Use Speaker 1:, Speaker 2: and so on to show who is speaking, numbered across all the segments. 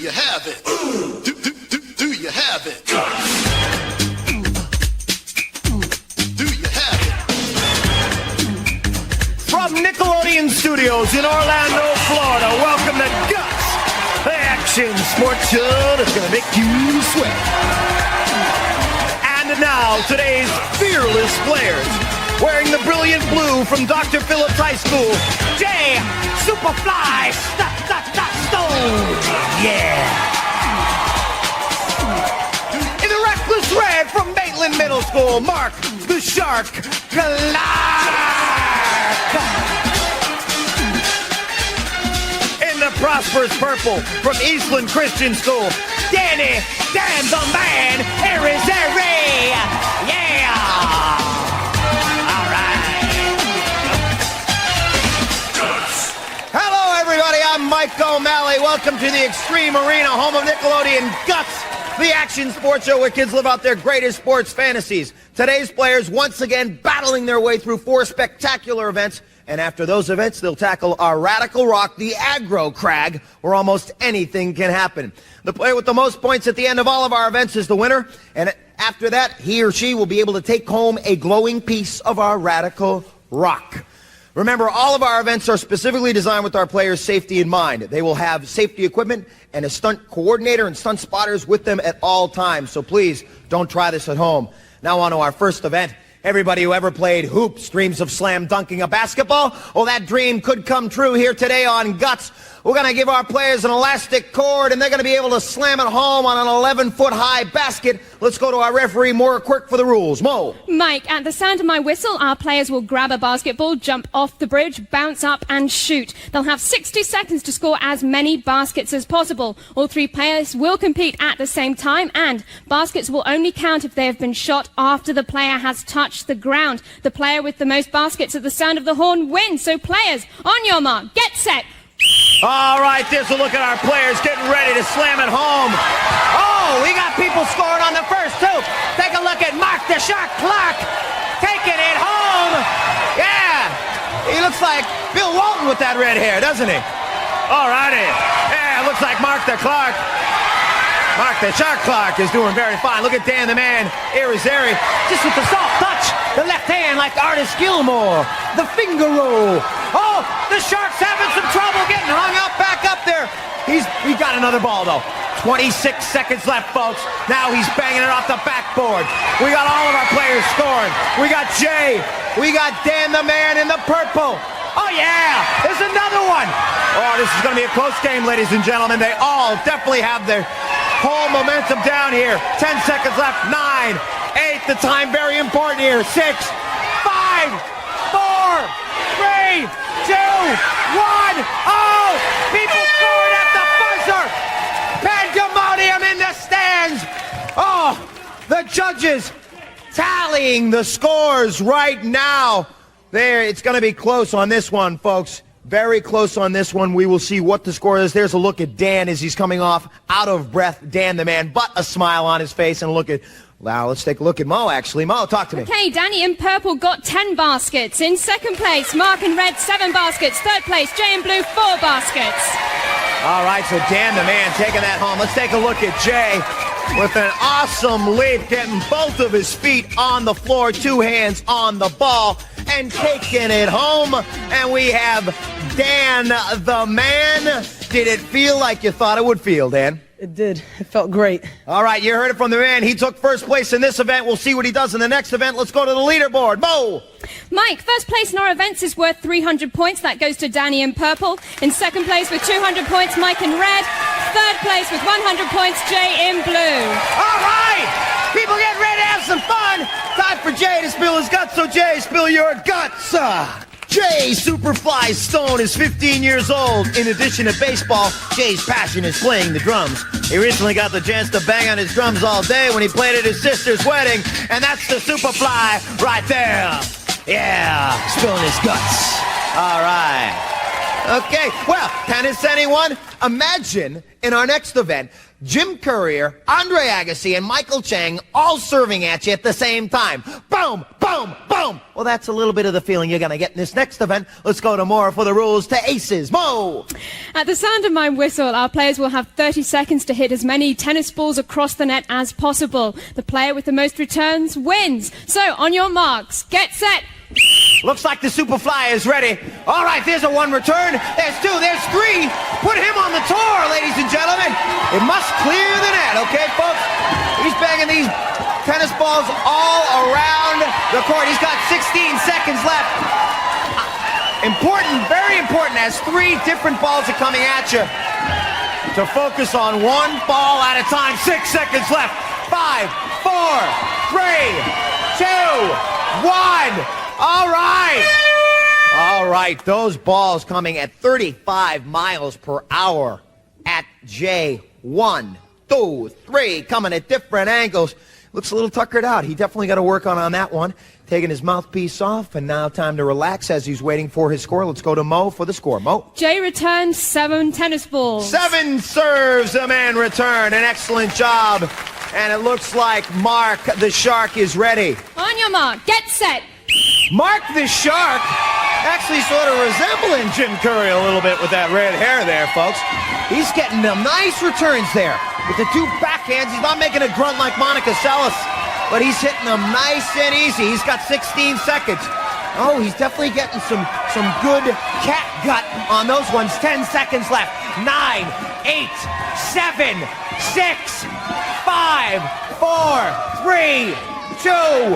Speaker 1: you have it? Do you have it? Do you have it?
Speaker 2: From Nickelodeon Studios in Orlando, Florida, welcome to Guts, the action sports show that's going to make you sweat. And now, today's fearless players. Wearing the brilliant blue from Dr. Phillips High School, Jay Superfly Stone. Yeah. In the reckless red from Maitland Middle School, Mark the Shark Clark. In the prosperous purple from Eastland Christian School, Danny Dan the Man Irizarry. Yeah. All right. Hello, everybody. I'm Mike O'Malley. Welcome to the Extreme Arena, home of Nickelodeon Guts, the action sports show where kids live out their greatest sports fantasies. Today's players once again battling their way through 4 spectacular events. And after those events, they'll tackle our radical rock, the Aggo Crag, where almost anything can happen. The player with the most points at the end of all of our events is the winner. And after that, he or she will be able to take home a glowing piece of our radical rock. Remember, all of our events are specifically designed with our players' safety in mind. They will have safety equipment and a stunt coordinator and stunt spotters with them at all times. So please, don't try this at home. Now on to our first event. Everybody who ever played hoops dreams of slam dunking a basketball. Well, that dream could come true here today on Guts. We're going to give our players an elastic cord, and they're going to be able to slam it home on an 11-foot-high basket. Let's go to our referee, Maura Quirk, for the rules. Mo.
Speaker 3: Mike, at the sound of my whistle, our players will grab a basketball, jump off the bridge, bounce up, and shoot. They'll have 60 seconds to score as many baskets as possible. All 3 players will compete at the same time, and baskets will only count if they have been shot after the player has touched the ground. The player with the most baskets at the sound of the horn wins. So players, on your mark, get set.
Speaker 2: All right, there's a look at our players getting ready to slam it home. Oh, we got people scoring on the first 2. Take a look at Mark the Shark Clark taking it home. Yeah, he looks like Bill Walton with that red hair, doesn't he? All righty. Yeah, it looks like Mark the Shark Clark is doing very fine. Look at Dan the Man Irizarry, just with the soft touch. The left hand like Artist Gilmore. The finger roll. Oh, the Shark's having some trouble getting hung up back up there. He got another ball, though. 26 seconds left, folks. Now he's banging it off the backboard. We got all of our players scoring. We got Jay. We got Dan the Man in the purple. Oh, yeah. There's another one. Oh, this is going to be a close game, ladies and gentlemen. They all definitely have their whole momentum down here. 10 seconds left. 9, 8. The time very important here. 6, 5, 4, 3, 2, 1. Oh, people scoring at the buzzer. Pandemonium in the stands. Oh, the judges tallying the scores right now. There, it's going to be close on this one, folks. Very close on this one. We will see what the score is. There's a look at Dan as he's coming off, out of breath. Dan the Man, but a smile on his face. And look at, wow, let's take a look at Mo, actually. Mo, talk to me.
Speaker 3: Okay, Danny in purple got 10 baskets. In second place, Mark in red, 7 baskets. Third place, Jay in blue, 4 baskets.
Speaker 2: All right, so Dan the Man taking that home. Let's take a look at Jay with an awesome leap, getting both of his feet on the floor, 2 hands on the ball, and taking it home. And we have Dan the Man. Did it feel like you thought it would feel, Dan?
Speaker 4: It did. It felt great.
Speaker 2: All right, you heard it from the man. He took first place in this event. We'll see what he does in the next event. Let's go to the leaderboard. Mo!
Speaker 3: Mike, first place in our events is worth 300 points. That goes to Danny in purple. In second place with 200 points, Mike in red. Third place with 100 points, Jay in blue.
Speaker 2: All right! People get ready to have some fun. Time for Jay to spill his guts. So, Jay, spill your guts. Jay Superfly Stone is 15 years old. In addition to baseball, Jay's passion is playing the drums. He recently got the chance to bang on his drums all day when he played at his sister's wedding, and that's the Superfly right there. Yeah, spilling his guts. All right. Okay, well, tennis, anyone? Imagine in our next event, Jim Courier, Andre Agassi, and Michael Chang all serving at you at the same time. Boom, boom, boom. Well, that's a little bit of the feeling you're going to get in this next event. Let's go to More for the rules to Aces. Mo!
Speaker 3: At the sound of my whistle, our players will have 30 seconds to hit as many tennis balls across the net as possible. The player with the most returns wins. So, on your marks, get set.
Speaker 2: Looks like the Superfly is ready. All right, there's a one return. There's two, there's three. Put him on the tour, ladies and gentlemen. It must clear the net, okay, folks? He's banging these tennis balls all around the court. He's got 16 seconds left. Important, very important, as three different balls are coming at you. To focus on one ball at a time. 6 seconds left. 5, 4, 3, 2, 1. All right, those balls coming at 35 miles per hour at J. 1, 2, 3, coming at different angles. Looks a little tuckered out. He definitely got to work on that one. Taking his mouthpiece off, and now time to relax as he's waiting for his score. Let's go to Mo for the score. Mo?
Speaker 3: Jay returned 7 tennis balls.
Speaker 2: 7 serves a man returned. An excellent job. And it looks like Mark the Shark is ready.
Speaker 3: On your mark, get set.
Speaker 2: Mark the Shark, actually sort of resembling Jim Courier a little bit with that red hair there, folks. He's getting them nice returns there. With the 2 backhands, he's not making a grunt like Monica Seles, but he's hitting them nice and easy. He's got 16 seconds. Oh, he's definitely getting some good cat gut on those ones. 10 seconds left. 9, 8, 7, 6, 5, 4, 3, 2,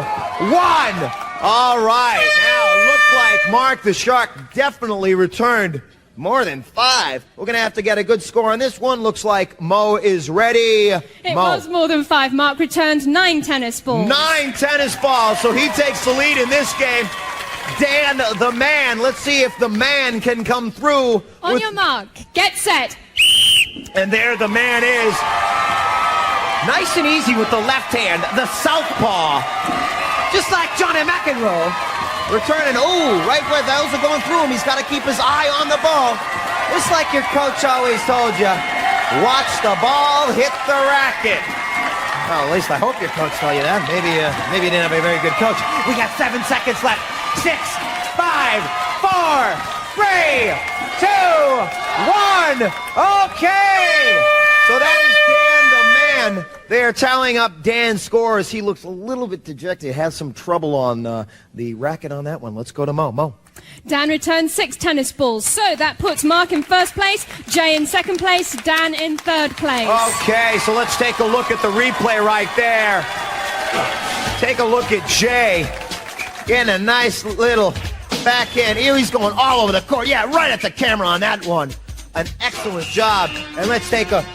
Speaker 2: 1. All right, now it looks like Mark the Shark definitely returned more than 5. We're going to have to get a good score on this one. Looks like Mo is ready.
Speaker 3: It was more than 5. Mark returned 9 tennis balls.
Speaker 2: 9 tennis balls, so he takes the lead in this game. Dan, the man, let's see if the man can come through.
Speaker 3: On your mark, get set.
Speaker 2: And there the man is. Nice and easy with the left hand, the southpaw. Just like Johnny McEnroe, returning, right where those are going through him. He's got to keep his eye on the ball. Just like your coach always told you, watch the ball hit the racket. Well, at least I hope your coach told you that. Maybe you didn't have a very good coach. We got 7 seconds left. 6, 5, 4, 3, 2, 1. Okay. So that is Dan the man. They are tallying up Dan's scores. He looks a little bit dejected. Has some trouble on the racket on that one. Let's go to Mo. Mo.
Speaker 3: Dan returned 6 tennis balls. So that puts Mark in first place, Jay in second place, Dan in third place.
Speaker 2: Okay, so let's take a look at the replay right there. Take a look at Jay. Getting a nice little backhand. He's going all over the court. Yeah, right at the camera on that one. An excellent job. And let's take a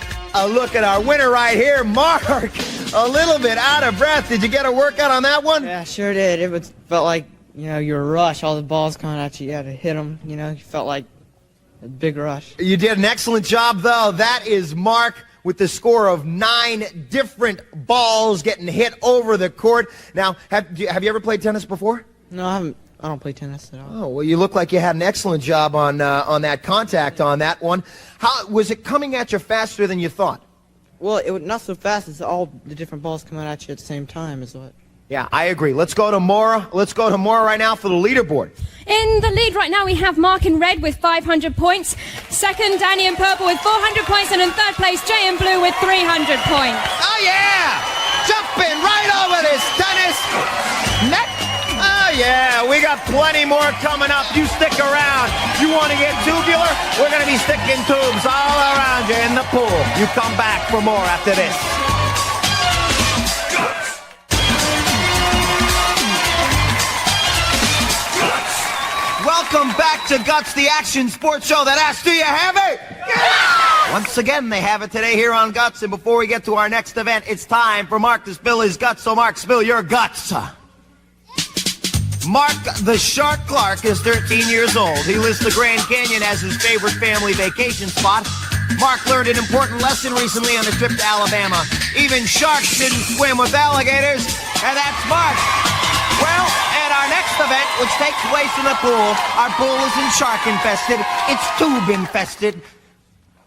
Speaker 2: look at our winner right here, Mark. A little bit out of breath. Did you get a workout on that one?
Speaker 4: Yeah, sure did. Felt like, you were rushed. All the balls coming at you. You had to hit them. You felt like a big rush.
Speaker 2: You did an excellent job, though. That is Mark with the score of 9 different balls getting hit over the court. Now, have you ever played tennis before?
Speaker 4: No, I haven't. I don't play tennis at all.
Speaker 2: Oh, well, you look like you had an excellent job on that contact on that one. How was it coming at you faster than you thought?
Speaker 4: Well, it was not so fast. It's all the different balls coming at you at the same time is what.
Speaker 2: Yeah, I agree. Let's go to Maura. Let's go to Maura right now for the leaderboard.
Speaker 3: In the lead right now, we have Mark in red with 500 points. Second, Danny in purple with 400 points. And in third place, Jay in blue with 300 points.
Speaker 2: Oh, yeah! Jumping right over this tennis net. Oh, yeah, we got plenty more coming up. You stick around. You want to get tubular? We're going to be sticking tubes all around you in the pool. You come back for more after this. Welcome back to Guts, the action sports show that asks, do you have it? Yeah! Once again, they have it today here on Guts. And before we get to our next event, it's time for Mark to spill his guts. So, Mark, spill your guts. Mark the Shark Clark is 13 years old. He lists the Grand Canyon as his favorite family vacation spot. Mark learned an important lesson recently on a trip to Alabama. Even sharks didn't swim with alligators, and that's Mark. Well, and right, our next event, which takes place in the pool. Our pool isn't shark infested. It's tube infested.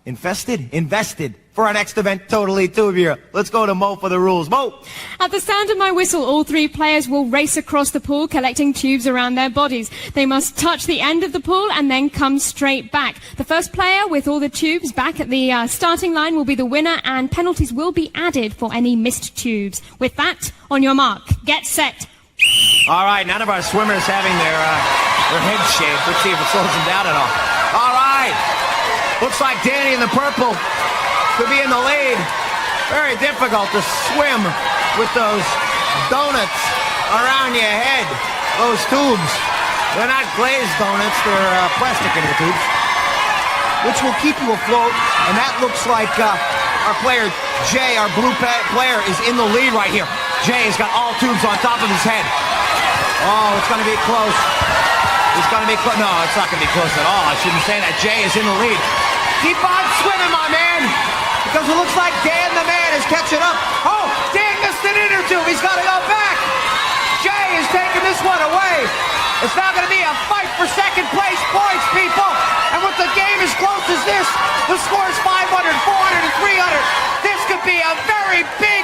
Speaker 2: Invested for our next event, totally tubular. Let's go to Mo for the rules. Mo!
Speaker 3: At the sound of my whistle, all three players will race across the pool, collecting tubes around their bodies. They must touch the end of the pool and then come straight back. The first player with all the tubes back at the starting line will be the winner, and penalties will be added for any missed tubes. With that, on your mark, get set.
Speaker 2: All right, none of our swimmers having their heads shaved. Let's see if it slows them down at all. All right. Looks like Danny in the purple could be in the lead. Very difficult to swim with those donuts around your head. Those tubes. They're not glazed donuts. They're plastic in the tubes, which will keep you afloat. And that looks like our player, Jay, our blue player, is in the lead right here. Jay has got all tubes on top of his head. Oh, it's going to be close. It's going to be close. No, it's not going to be close at all. I shouldn't say that. Jay is in the lead. Keep on swimming, my man, because it looks like Dan the man is catching up. Oh, Dan missed an inner tube. He's got to go back. Jay is taking this one away. It's now going to be a fight for second place points, people. And with the game as close as this, the score is 500, 400, and 300. This could be a very big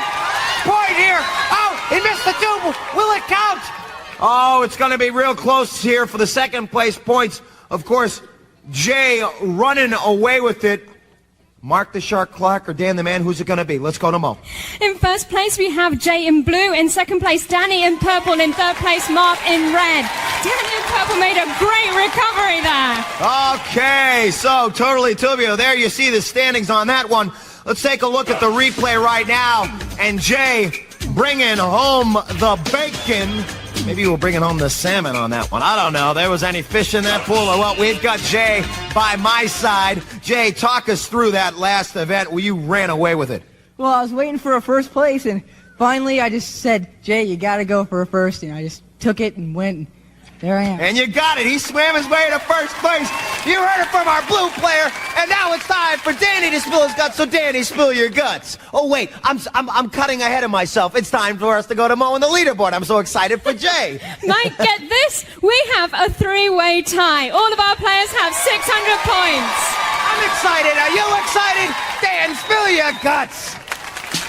Speaker 2: point here. Oh, he missed the tube. Will it count? Oh, it's going to be real close here for the second place points. Of course, Jay running away with it. Mark the Shark Clark or Dan the Man, who's it going to be? Let's go to Mo.
Speaker 3: In first place, we have Jay in blue. In second place, Danny in purple. In third place, Mark in red. Danny in purple made a great recovery there.
Speaker 2: Okay, so totally tubular. There you see the standings on that one. Let's take a look at the replay right now. And Jay bringing home the bacon. Maybe we'll bring home the salmon on that one. I don't know. There was any fish in that pool or what? We've got Jay by my side. Jay, talk us through that last event where you ran away with it.
Speaker 5: Well, I was waiting for a first place, and finally I just said, Jay, you got to go for a first. And I just took it and went. And there I am.
Speaker 2: And you got it. He swam his way to first place. You heard it from our blue player. And now it's time for Danny to spill his guts. So, Danny, spill your guts. Oh, wait. I'm cutting ahead of myself. It's time for us to go to Mo on the leaderboard. I'm so excited for Jay.
Speaker 3: Mike, get this. We have a three-way tie. All of our players have 600 points.
Speaker 2: I'm excited. Are you excited? Dan, spill your guts.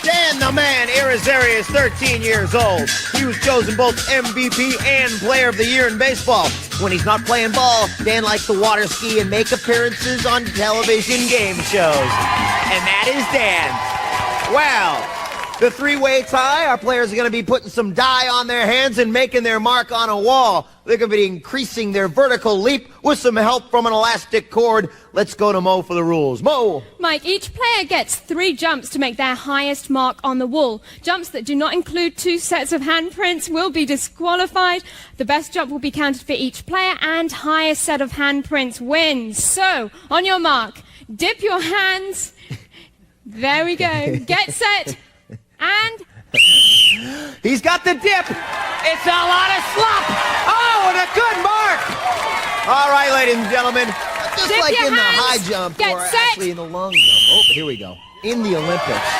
Speaker 2: Dan the Man, Irizarry, is 13 years old. He was chosen both MVP and Player of the Year in baseball. When he's not playing ball, Dan likes to water ski and make appearances on television game shows. And that is Dan. Well, the three-way tie, our players are going to be putting some dye on their hands and making their mark on a wall. They're going to be increasing their vertical leap with some help from an elastic cord. Let's go to Mo for the rules. Mo!
Speaker 3: Mike, each player gets 3 jumps to make their highest mark on the wall. Jumps that do not include 2 sets of handprints will be disqualified. The best jump will be counted for each player, and highest set of handprints wins. So, on your mark, dip your hands. There we go. Get set. And
Speaker 2: he's got the dip. It's a lot of slop. Oh, and a good mark. All right, ladies and gentlemen, just
Speaker 3: dip
Speaker 2: like in
Speaker 3: hands.
Speaker 2: the high jump,
Speaker 3: Get
Speaker 2: or
Speaker 3: set.
Speaker 2: actually in the long jump. Oh, here we go. In the Olympics,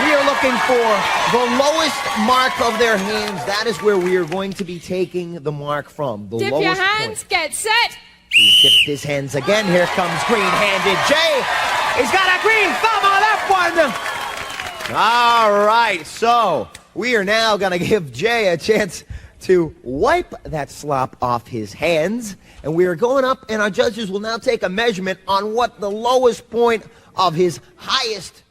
Speaker 2: we are looking for the lowest mark of their hands. That is where we are going to be taking the mark from. The
Speaker 3: dip
Speaker 2: lowest
Speaker 3: your hands.
Speaker 2: point.
Speaker 3: Get set.
Speaker 2: He's dipped his hands again. Here comes green-handed Jay. He's got a green thumb on that one. All right, so we are now going to give Jay a chance to wipe that slop off his hands. And we are going up, and our judges will now take a measurement on what the lowest point of his highest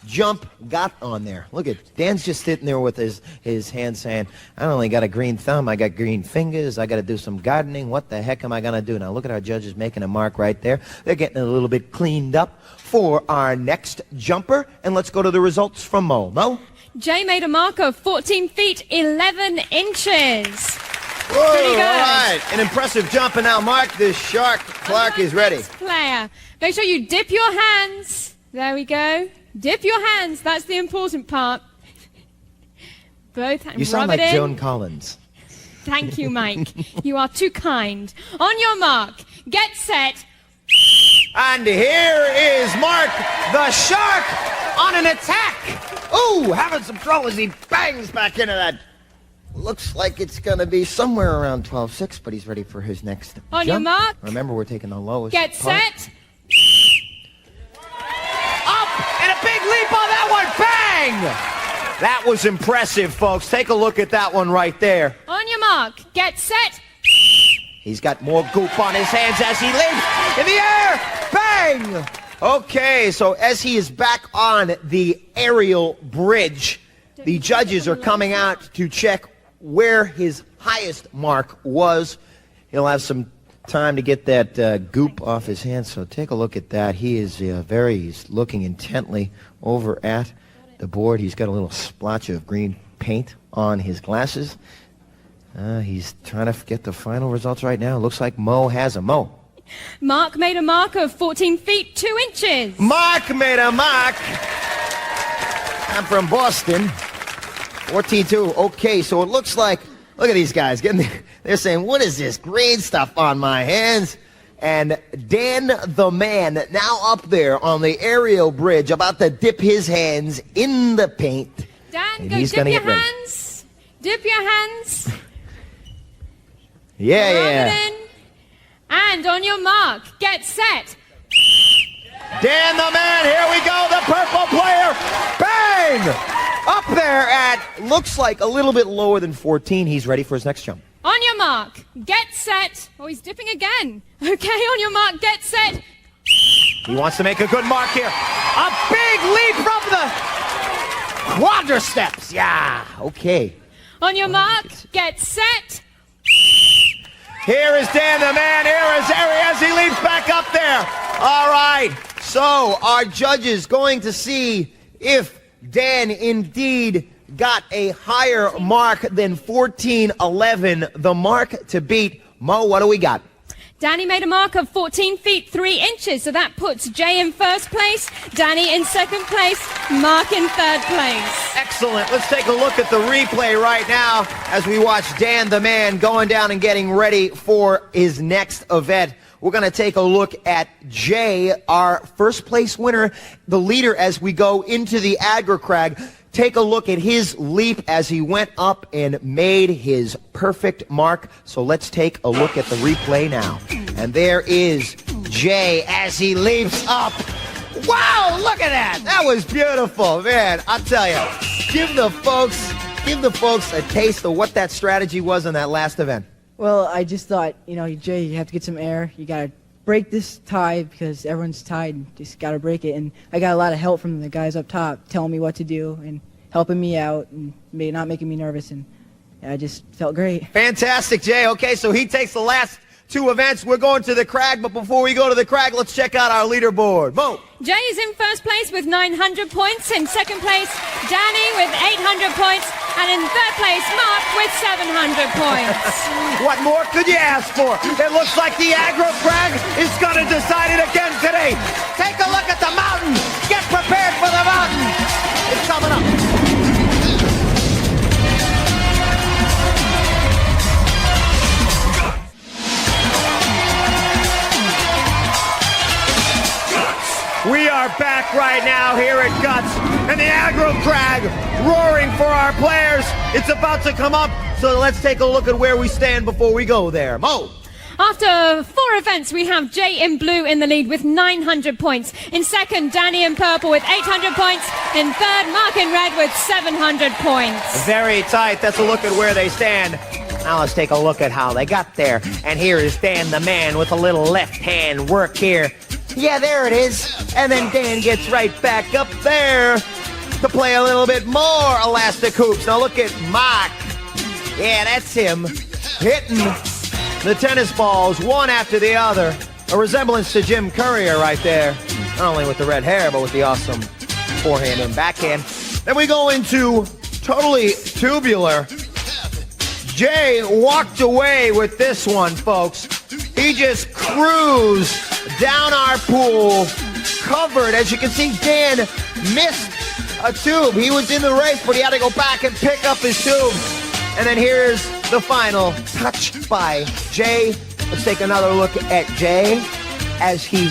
Speaker 2: jump got on there. Look at Dan's just sitting there with his hand saying, I only got a green thumb, I got green fingers, I got to do some gardening. What the heck am I going to do? Now look at our judges making a mark right there. They're getting a little bit cleaned up for our next jumper. And let's go to the results from Mo. Mo?
Speaker 3: Jay made a mark of 14 feet, 11 inches.
Speaker 2: Whoa,
Speaker 3: Pretty good.
Speaker 2: all right. An impressive jump. And now Mark, the Shark Clark, is ready.
Speaker 3: Next player. Make sure you dip your hands. There we go. Dip your hands. That's the important part. Both hands.
Speaker 2: You sound
Speaker 3: Rub
Speaker 2: like
Speaker 3: it in.
Speaker 2: Joan Collins.
Speaker 3: Thank you, Mike. You are too kind. On your mark, get set.
Speaker 2: And here is Mark, the Shark, on an attack. Ooh, having some trouble as he bangs back into that looks like it's going to be somewhere around 12.6, but he's ready for his next
Speaker 3: On
Speaker 2: jump.
Speaker 3: your mark.
Speaker 2: Remember, we're taking the lowest
Speaker 3: Get
Speaker 2: part.
Speaker 3: set.
Speaker 2: Up, and a big leap on that one. Bang! That was impressive, folks. Take a look at that one right there.
Speaker 3: On your mark. Get set.
Speaker 2: He's got more goop on his hands as he leaps in the air. Bang! Okay, so as he is back on the aerial bridge, the judges are coming out to check where his highest mark was. He'll have some time to get that goop off his hands, so take a look at that. He is he's looking intently over at the board. He's got a little splotch of green paint on his glasses. He's trying to get the final results right now. Looks like Mo has a Mo.
Speaker 3: Mark made a mark of 14 feet 2 inches.
Speaker 2: Mark made a mark. I'm from Boston. 14.2. Okay, so it looks like, look at these guys. They're saying, what is this green stuff on my hands? And Dan the man, now up there on the aerial bridge, about to dip his hands in the paint.
Speaker 3: Dan,
Speaker 2: And
Speaker 3: go
Speaker 2: he's
Speaker 3: dip
Speaker 2: gonna
Speaker 3: your
Speaker 2: get ready.
Speaker 3: hands. Dip your hands.
Speaker 2: Yeah,
Speaker 3: Rub
Speaker 2: yeah.
Speaker 3: it in. And on your mark, get set.
Speaker 2: Dan the man, here we go, the purple player. Bang! Up there at, looks like a little bit lower than 14. He's ready for his next jump.
Speaker 3: On your mark, get set. Oh, he's dipping again. Okay, on your mark, get set.
Speaker 2: He wants to make a good mark here. A big leap from the quadriceps. Yeah, okay.
Speaker 3: On your mark, get set.
Speaker 2: Here is Dan the man, Irizarry as he leaps back up there. All right, so our judges going to see if Dan indeed got a higher mark than 14.11, the mark to beat. Mo, what do we got?
Speaker 3: Danny made a mark of 14 feet 3 inches, so that puts Jay in first place, Danny in second place, Mark in third place.
Speaker 2: Excellent. Let's take a look at the replay right now as we watch Dan the man going down and getting ready for his next event. We're going to take a look at Jay, our first place winner, the leader as we go into the Aggo Crag. Take a look at his leap as he went up and made his perfect mark. So let's take a look at the replay now. And there is Jay as he leaps up. Wow, look at that. That was beautiful, man. I'll tell you, give the folks a taste of what that strategy was in that last event.
Speaker 5: Well, I just thought, Jay, you have to get some air. You got to break this tie because everyone's tied. Just got to break it. And I got a lot of help from the guys up top telling me what to do and helping me out and not making me nervous. And I just felt great.
Speaker 2: Fantastic, Jay. Okay, so he takes the last two events. We're going to the Crag, but before we go to the Crag, let's check out our leaderboard. Mo.
Speaker 3: Jay is in first place with 900 points. In second place, Danny with 800 points. And in third place, Mark with 700 points.
Speaker 2: What more could you ask for? It looks like the Aggo Crag is going to decide it again today. Take a look at the mountain. Get prepared for the mountain. It's coming up. We are back right now here at Guts, and the Aggo Crag roaring for our players. It's about to come up, so let's take a look at where we stand before we go there. Mo.
Speaker 3: After 4 events, we have Jay in blue in the lead with 900 points. In second, Danny in purple with 800 points. In third, Mark in red with 700 points.
Speaker 2: Very tight. That's a look at where they stand. Now let's take a look at how they got there. And here is Dan the man with a little left hand work here. Yeah, there it is. And then Dan gets right back up there to play a little bit more elastic hoops. Now look at Mark. Yeah, that's him hitting the tennis balls one after the other. A resemblance to Jim Courier right there. Not only with the red hair, but with the awesome forehand and backhand. Then we go into totally tubular. Jay walked away with this one, folks. He just cruised down our pool, covered. As you can see, Dan missed a tube. He was in the race, but he had to go back and pick up his tube. And then here's the final touch by Jay. Let's take another look at Jay as he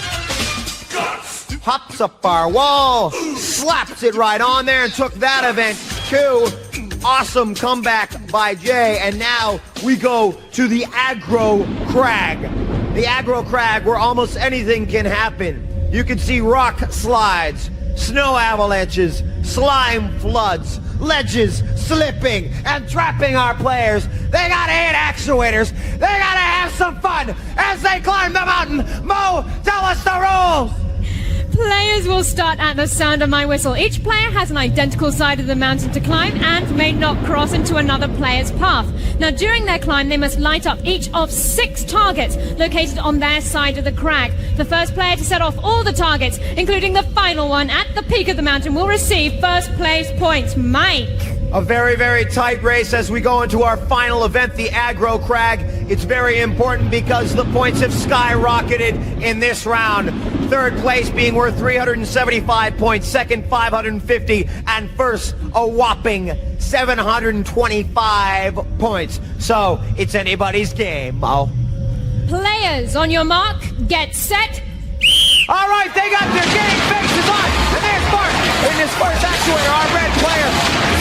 Speaker 2: hops up our wall, slaps it right on there, and took that event to awesome comeback by Jay, and now we go to the Aggo Crag. The Aggo Crag, where almost anything can happen. You can see rock slides, snow avalanches, slime floods, ledges slipping and trapping our players. They gotta hit actuators. They gotta have some fun as they climb the mountain. Mo, tell us the rules.
Speaker 3: Players will start at the sound of my whistle. Each player has an identical side of the mountain to climb and may not cross into another player's path. Now, during their climb, they must light up each of 6 targets located on their side of the crag. The first player to set off all the targets, including the final one at the peak of the mountain, will receive first place points. Mike.
Speaker 2: A very, very tight race as we go into our final event, the Aggo Crag. It's very important because the points have skyrocketed in this round. Third place being worth 375 points, second 550, and first a whopping 725 points. So it's anybody's game, Mo.
Speaker 3: Players, on your mark, get set.
Speaker 2: All right, they got their game faces on, and there's Mark in his first actuator, our red player.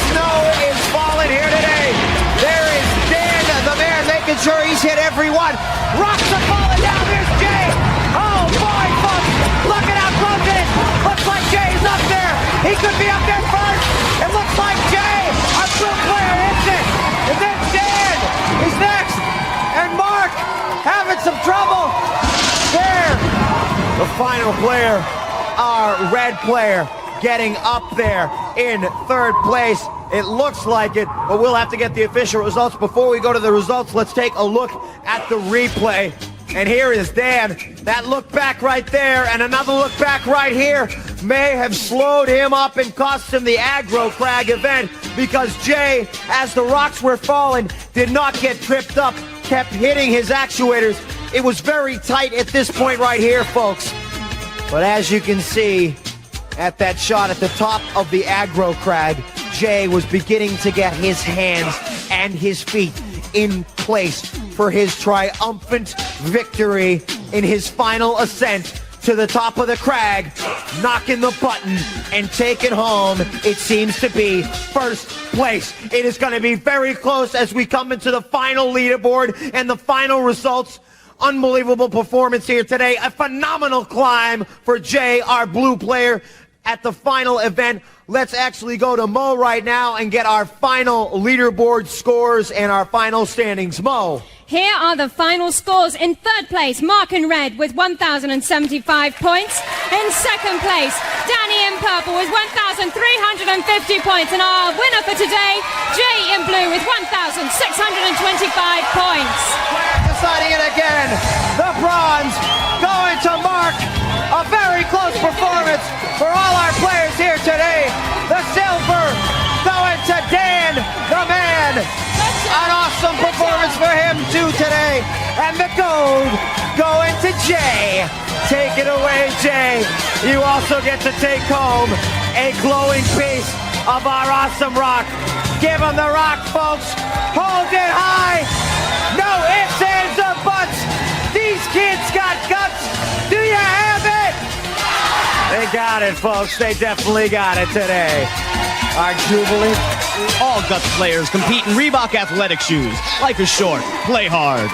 Speaker 2: Snow is falling here today. There is Dan, the man, making sure he's hit every one. Rocks are falling down. There's Jay. Oh, boy, folks. Look at how close it is. Looks like Jay's up there. He could be up there first. It looks like Jay, our blue player, hits it. And then Dan is next. And Mark having some trouble. There. The final player, our red player, getting up there in third place. It looks like it, but we'll have to get the official results. Before we go to the results, let's take a look at the replay. And here is Dan. That look back right there and another look back right here may have slowed him up and cost him the Aggo Crag event, because Jay, as the rocks were falling, did not get tripped up, kept hitting his actuators. It was very tight at this point right here, folks. But as you can see at that shot at the top of the Aggo Crag, Jay was beginning to get his hands and his feet in place for his triumphant victory in his final ascent to the top of the crag, knocking the button and taking home, it seems to be, first place. It is going to be very close as we come into the final leaderboard and the final results. Unbelievable performance here today. A phenomenal climb for Jay, our blue player, at the final event. Let's actually go to Mo right now and get our final leaderboard scores and our final standings. Mo.
Speaker 3: Here are the final scores. In third place, Mark in red with 1,075 points. In second place, Danny in purple with 1,350 points. And our winner for today, Jay in blue with 1,625 points.
Speaker 2: Deciding it again. The bronze going to Mark. A very close performance for all our players here today. The silver going to Dan, the man. An awesome performance for him too today. And the gold going to Jay. Take it away, Jay. You also get to take home a glowing piece of our awesome rock. Give him the rock, folks. Hold it high. No ifs, ands, or buts. These kids got guts. Do you have it? They got it, folks. They definitely got it today. Our Jubilee.
Speaker 6: All Guts players compete in Reebok athletic shoes. Life is short. Play hard.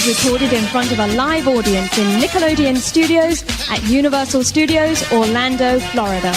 Speaker 3: Recorded in front of a live audience in Nickelodeon Studios at Universal Studios, Orlando, Florida.